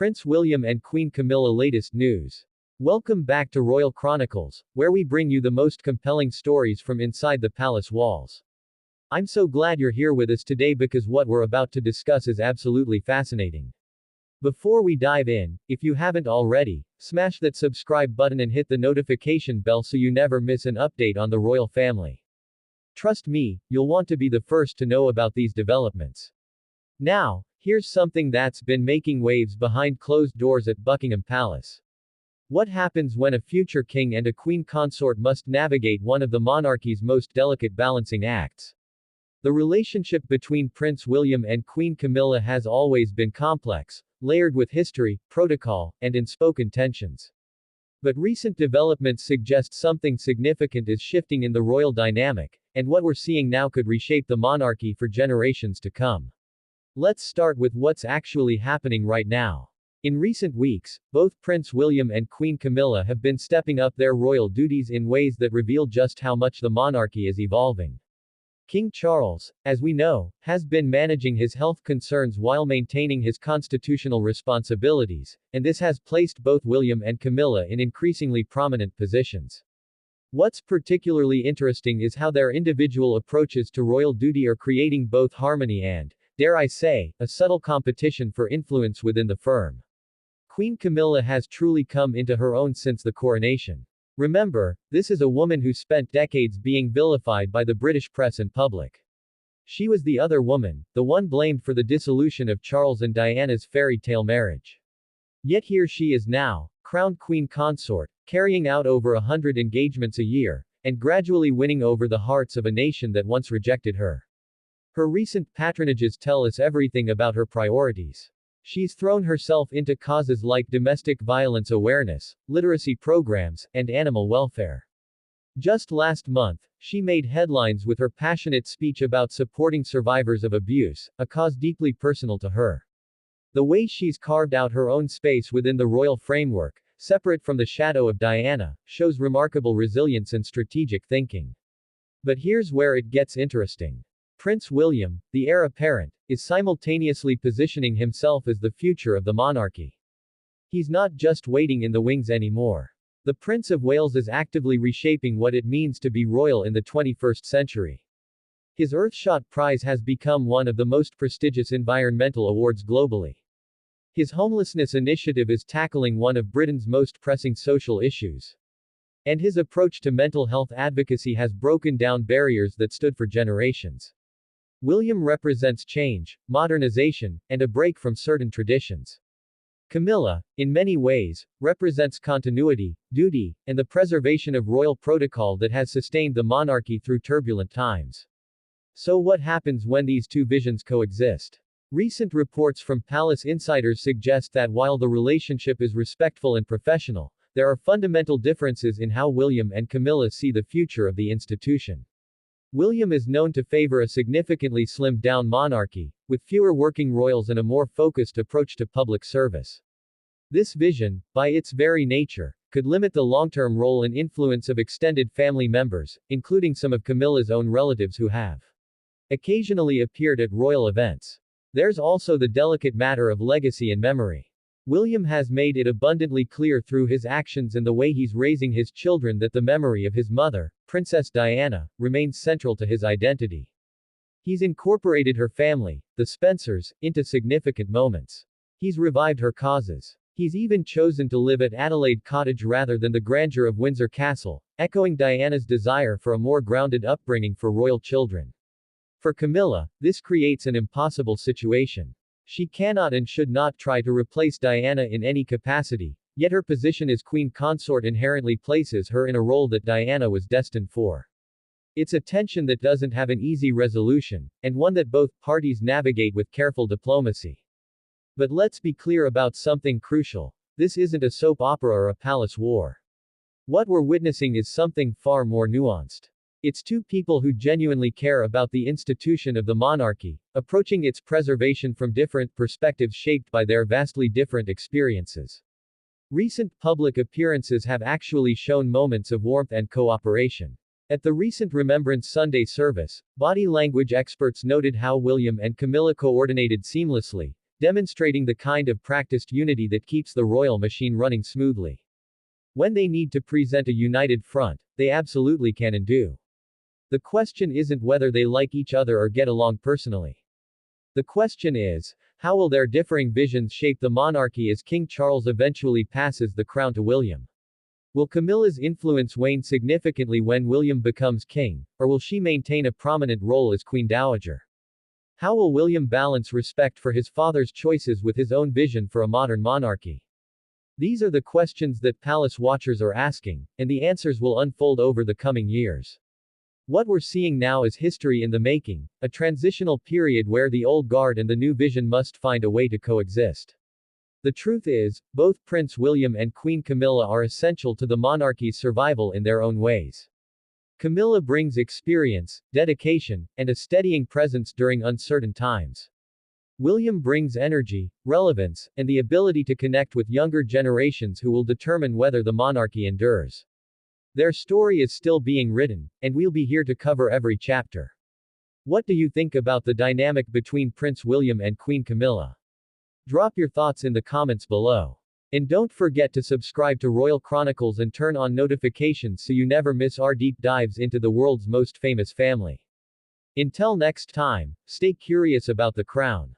Prince William and Queen Camilla latest news. Welcome back to Royal Chronicles, where we bring you the most compelling stories from inside the palace walls. I'm so glad you're here with us today because what we're about to discuss is absolutely fascinating. Before we dive in, if you haven't already, smash that subscribe button and hit the notification bell so you never miss an update on the royal family. Trust me, you'll want to be the first to know about these developments. Now, here's something that's been making waves behind closed doors at Buckingham Palace. What happens when a future king and a queen consort must navigate one of the monarchy's most delicate balancing acts? The relationship between Prince William and Queen Camilla has always been complex, layered with history, protocol, and unspoken tensions. But recent developments suggest something significant is shifting in the royal dynamic, and what we're seeing now could reshape the monarchy for generations to come. Let's start with what's actually happening right now. In recent weeks, both Prince William and Queen Camilla have been stepping up their royal duties in ways that reveal just how much the monarchy is evolving. King Charles, as we know, has been managing his health concerns while maintaining his constitutional responsibilities, and this has placed both William and Camilla in increasingly prominent positions. What's particularly interesting is how their individual approaches to royal duty are creating both harmony and, dare I say, a subtle competition for influence within the firm. Queen Camilla has truly come into her own since the coronation. Remember, this is a woman who spent decades being vilified by the British press and public. She was the other woman, the one blamed for the dissolution of Charles and Diana's fairy tale marriage. Yet here she is now, crowned queen consort, carrying out over 100 engagements a year, and gradually winning over the hearts of a nation that once rejected her. Her recent patronages tell us everything about her priorities. She's thrown herself into causes like domestic violence awareness, literacy programs, and animal welfare. Just last month, she made headlines with her passionate speech about supporting survivors of abuse, a cause deeply personal to her. The way she's carved out her own space within the royal framework, separate from the shadow of Diana, shows remarkable resilience and strategic thinking. But here's where it gets interesting. Prince William, the heir apparent, is simultaneously positioning himself as the future of the monarchy. He's not just waiting in the wings anymore. The Prince of Wales is actively reshaping what it means to be royal in the 21st century. His Earthshot Prize has become one of the most prestigious environmental awards globally. His homelessness initiative is tackling one of Britain's most pressing social issues. And his approach to mental health advocacy has broken down barriers that stood for generations. William represents change, modernization, and a break from certain traditions. Camilla, in many ways, represents continuity, duty, and the preservation of royal protocol that has sustained the monarchy through turbulent times. So what happens when these two visions coexist? Recent reports from palace insiders suggest that while the relationship is respectful and professional, there are fundamental differences in how William and Camilla see the future of the institution. William is known to favor a significantly slimmed-down monarchy, with fewer working royals and a more focused approach to public service. This vision, by its very nature, could limit the long-term role and influence of extended family members, including some of Camilla's own relatives who have occasionally appeared at royal events. There's also the delicate matter of legacy and memory. William has made it abundantly clear through his actions and the way he's raising his children that the memory of his mother, Princess Diana, remains central to his identity. He's incorporated her family, the Spencers, into significant moments. He's revived her causes. He's even chosen to live at Adelaide Cottage rather than the grandeur of Windsor Castle, echoing Diana's desire for a more grounded upbringing for royal children. For Camilla, this creates an impossible situation. She cannot and should not try to replace Diana in any capacity, yet her position as queen consort inherently places her in a role that Diana was destined for. It's a tension that doesn't have an easy resolution, and one that both parties navigate with careful diplomacy. But let's be clear about something crucial. This isn't a soap opera or a palace war. What we're witnessing is something far more nuanced. It's two people who genuinely care about the institution of the monarchy, approaching its preservation from different perspectives shaped by their vastly different experiences. Recent public appearances have actually shown moments of warmth and cooperation. At the recent Remembrance Sunday service, body language experts noted how William and Camilla coordinated seamlessly, demonstrating the kind of practiced unity that keeps the royal machine running smoothly. When they need to present a united front, they absolutely can and do. The question isn't whether they like each other or get along personally. The question is, how will their differing visions shape the monarchy as King Charles eventually passes the crown to William? Will Camilla's influence wane significantly when William becomes king, or will she maintain a prominent role as Queen Dowager? How will William balance respect for his father's choices with his own vision for a modern monarchy? These are the questions that palace watchers are asking, and the answers will unfold over the coming years. What we're seeing now is history in the making, a transitional period where the old guard and the new vision must find a way to coexist. The truth is, both Prince William and Queen Camilla are essential to the monarchy's survival in their own ways. Camilla brings experience, dedication, and a steadying presence during uncertain times. William brings energy, relevance, and the ability to connect with younger generations who will determine whether the monarchy endures. Their story is still being written, and we'll be here to cover every chapter. What do you think about the dynamic between Prince William and Queen Camilla? Drop your thoughts in the comments below. And don't forget to subscribe to Royal Chronicles and turn on notifications so you never miss our deep dives into the world's most famous family. Until next time, stay curious about the crown.